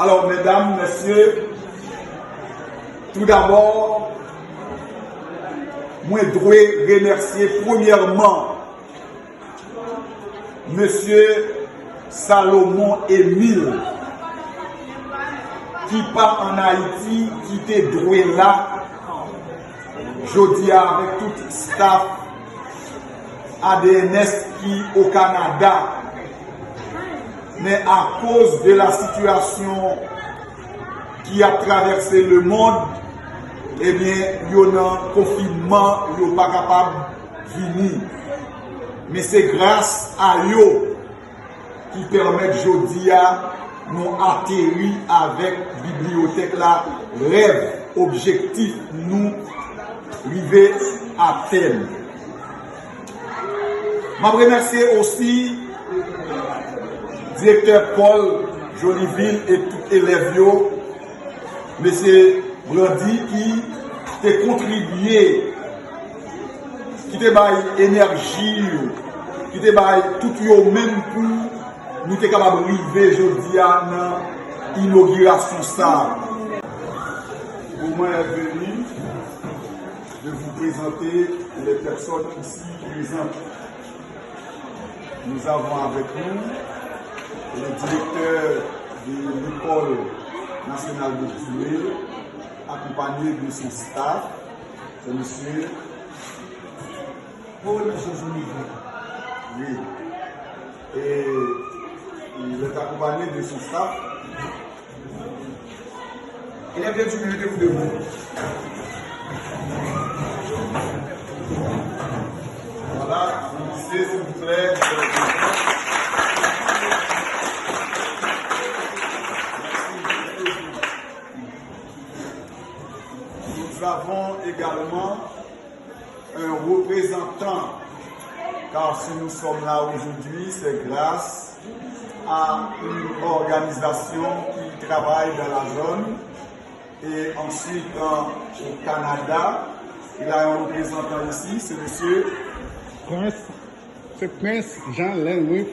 Alors, mesdames, messieurs, tout d'abord, moi, je dois remercier premièrement Monsieur Salomon Émile, qui part en Haïti, qui était doué là, je dis avec tout le staff ADNS qui au Canada. Mais à cause de la situation qui a traversé le monde, eh bien, il y a un confinement, il n'y a pas capable de venir. Mais c'est grâce à eux qui permettent aujourd'hui à nous atterrir avec la bibliothèque là, rêve, objectif, nous arriver à terme. Je remercie aussi directeur Paul Joliville et tout élève, M. Brandi qui a contribué, qui a baillé énergie, qui a baillé tout le même pour nous être capables d'arriver aujourd'hui à l'inauguration ça. Pour moi, venu de vous présenter les personnes ici présentes. Nous avons avec nous le directeur de l'école nationale de Tué, accompagné de son staff, c'est monsieur Paul Joliville. Oui. Et il est accompagné de son staff. Il est bien sûr de vous debout. Voilà, vous s'il vous plaît. Nous avons également un représentant, car si nous sommes là aujourd'hui, c'est grâce à une organisation qui travaille dans la zone. Et ensuite, au Canada, il a un représentant ici, c'est monsieur Prince Jean-Lenwif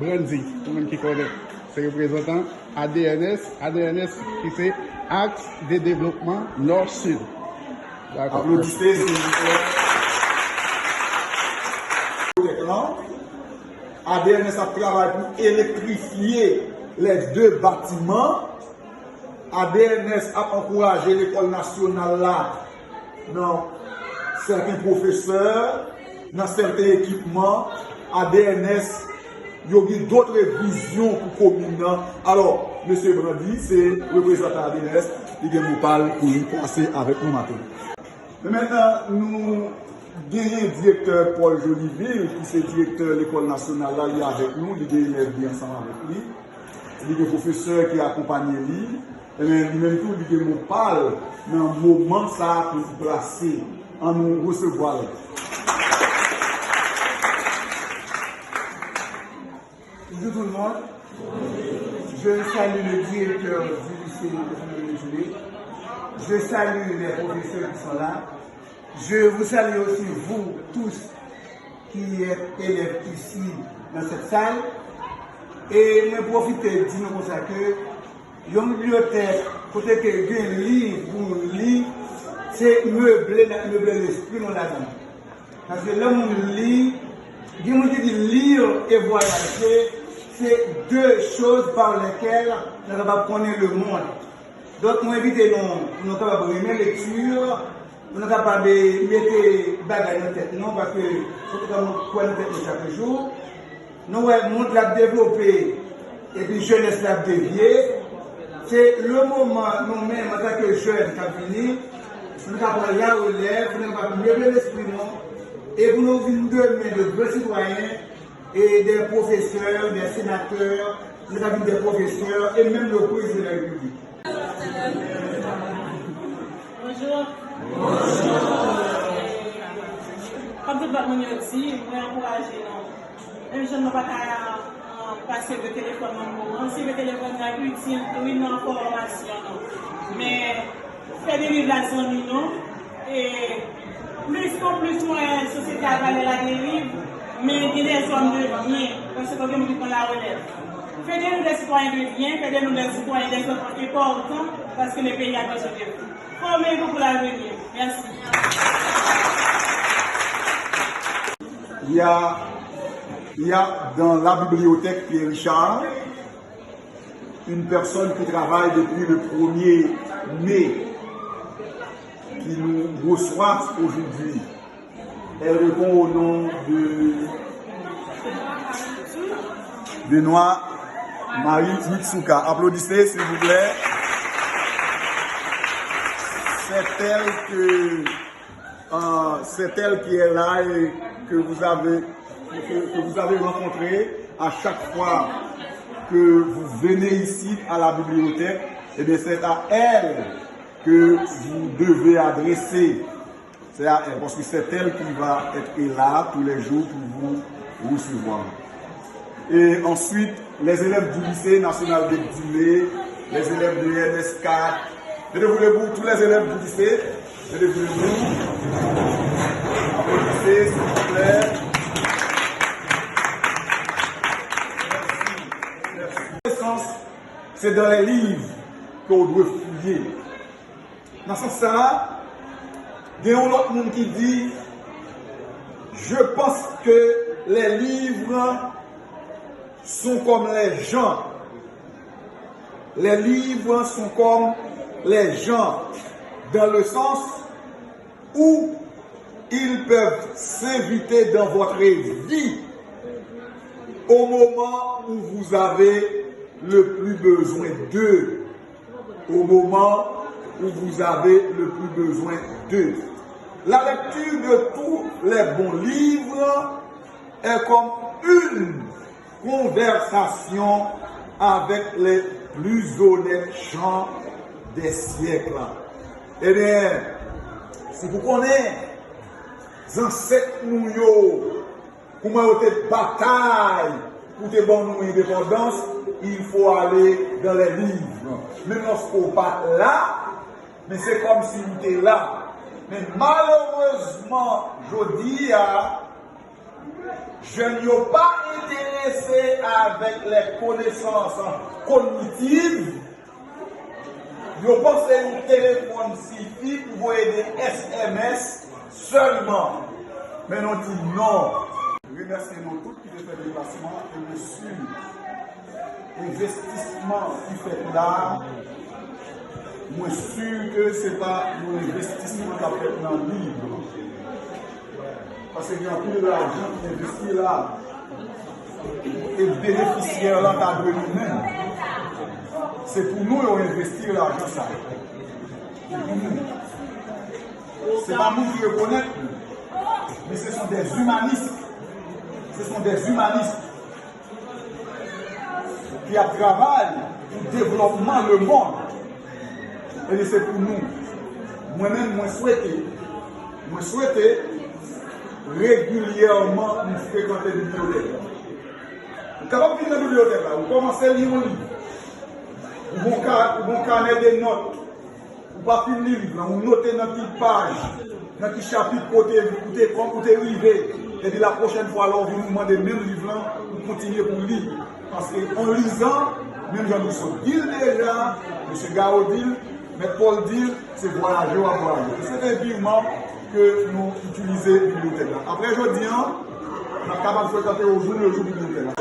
Brandi, tout le monde qui connaît. C'est le représentant ADNS qui c'est Axe de développement Nord-Sud. Applaudissez, s'il vous plaît. ADNS a travaillé pour électrifier les deux bâtiments. ADNS a encouragé l'école nationale là, dans certains professeurs, dans certains équipements. ADNS, il y a d'autres visions pour commune. Alors, M. Brandi, c'est représentant ADNS, il nous parle pour nous passer avec nous matin. Maintenant, nous avons un directeur Paul Joliville, qui est directeur de l'école nationale là, il est avec nous, il est bien ensemble avec lui. Il y a un professeur qui accompagne lui. Et même tout, il nous parle dans un moment ça pour nous placer, en nous recevoir. Bonjour tout le monde. Je salue le directeur du lycée de Joué. Je salue les professeurs qui sont là. Je vous salue aussi, vous tous qui êtes élèves ici dans cette salle. Et je profite de dire comme ça que une bibliothèque, côté que il y a un livre pour lire, c'est meubler l'esprit dans la vie. Parce que là, on lit, il y a dit lire et voyager, c'est deux choses par lesquelles on va connaître le monde. Donc, moi, invite nous sommes capables de aimer lecture, nous sommes capables de mettre des bagages dans la tête, non, parce que c'est comme quoi nous tête chaque jour. Nous, monde l'a développé et puis jeunesse l'a dévié. C'est le moment, nous-mêmes, en tant que jeunes, qui fini, nous avons la relève, nous avons mieux l'esprit, et vous nous venez de vrais citoyens et des professeurs, des sénateurs, nous avons des professeurs et même le président de la République. Bonjour. Bonjour. Comme tout le monde dit, je vais encourager. Je ne vais pas passer le téléphone en moment. Si le téléphone est utile pour une information, mais faire des livraisons, et plus en plus, la société a valé la dérive, mais il y a des hommes de bien, parce que comme on la relève. Faites-nous des citoyens de bien, faites-nous des citoyens des enfants importants parce que le pays a besoin de vous. Formez-vous pour l'avenir. Merci. Il y a dans la bibliothèque Pierre Richard une personne qui travaille depuis le 1er mai qui nous reçoit aujourd'hui. Elle répond au nom de Benoît Marie Mitsuka. Applaudissez s'il vous plaît. C'est elle qui est là et que vous avez rencontré à chaque fois que vous venez ici à la bibliothèque. Et bien c'est à elle que vous devez adresser. C'est à elle, parce que c'est elle qui va être là tous les jours pour vous recevoir. Et ensuite, les élèves du lycée national de Dimé, les élèves de NS4, levez-vous tous les élèves du lycée, levez-vous, applaudissez s'il vous plaît. Merci. C'est dans les livres qu'on doit fouiller. Dans ce sens-là, il y a un autre monde qui dit, je pense que les livres sont comme les gens. Les livres sont comme les gens, dans le sens où ils peuvent s'inviter dans votre vie au moment où vous avez le plus besoin d'eux. Au moment où vous avez le plus besoin d'eux. La lecture de tous les bons livres est comme une conversation avec les plus honnêtes gens des siècles. Eh bien, si vous connaissez les ancêtres nous, comment ils ont bataille pour te bon nous indépendance, il faut aller dans les livres. Même lorsqu'on n'est pas là, mais c'est comme si vous étiez là. Mais malheureusement, je dis, je ne suis pas intéressé avec les connaissances cognitives. Je pense que un téléphone suffit pour voir des SMS seulement. Mais on dit non. Remerciez-nous tous qui ont fait le déplacement et le investissement qui fait là. Moi, je suis sûr que ce n'est pas un investissement qui a fait dans le livre. Parce qu'il y a plus d'argent qui investit là. Et le bénéficiaire là, t'as de nous-mêmes. C'est pour nous qu'on investit l'argent ça. C'est pour nous. Ce n'est pas nous qui reconnaissons, mais ce sont des humanistes. Ce sont des humanistes qui travaillent pour le développement du monde. Et c'est pour nous. Moi-même, moi souhaite régulièrement nous fréquenter la bibliothèque. Vous capable de venir dans la bibliothèque là, vous commencez à lire un livre. Vous avez un carnet de notes. Vous pas finir le livre, vous notez dans une petite page, dans un petit chapitre côté, vous êtes arrivé. Et puis la prochaine fois, alors, vous nous demandez le même livre là, vous continuez pour lire. Parce qu'en lisant, même Jean-Rousseau dit déjà, M. Gaodil, M. Paul dit, c'est voyager ou à voyager. C'est un virement que nous utilisons la bibliothèque. Après, je dis, on est capable de fréquenter au jour le jour de la bibliothèque.